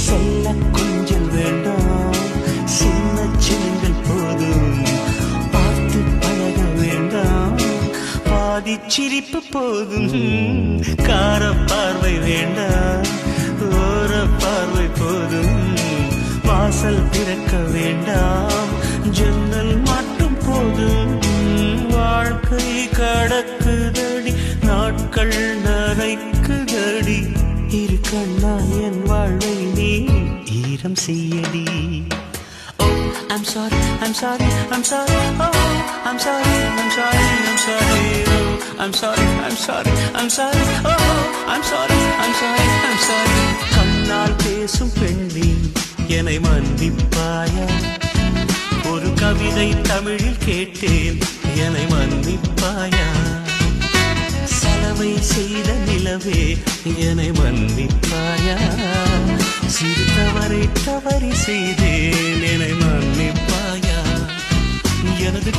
செல்ல கொஞ்சல் வேண்டாம், சின்ன சின்னங்கள் போதும். பார்த்து பழக வேண்டாம், பாதி சிரிப்பு போதும். கார பார்வை வேண்டாம், ஓர பார்வை போதும். வாசல் திறக்க வேண்டாம், ஜன்னல் மட்டும் போதும். வாழ்க்கை கடக்குதடி, நாட்கள் நரைக்குதடி. இரு கண்ணா என் வாழ்வை நீ ஈரம் செய்யடி. Oh, I'm sorry, I'm sorry, I'm sorry. Oh, I'm sorry, I'm sorry, I'm sorry. Oh, I'm sorry, I'm sorry, I'm sorry. Oh, I'm sorry, I'm sorry, I'm sorry. கண்ணால் பேசும் பெண்ணே என்னை மன்னிப்பாயா? ஒரு கவிதை தமிழில் கேட்டேன், என்னை மன்னிப்பாயா? சலவை செய்த நிலவே என்னை மன்னிப்பாயா? சிறு தவறி செய்தேன், என்னை மன்னிப்பாயா? எனது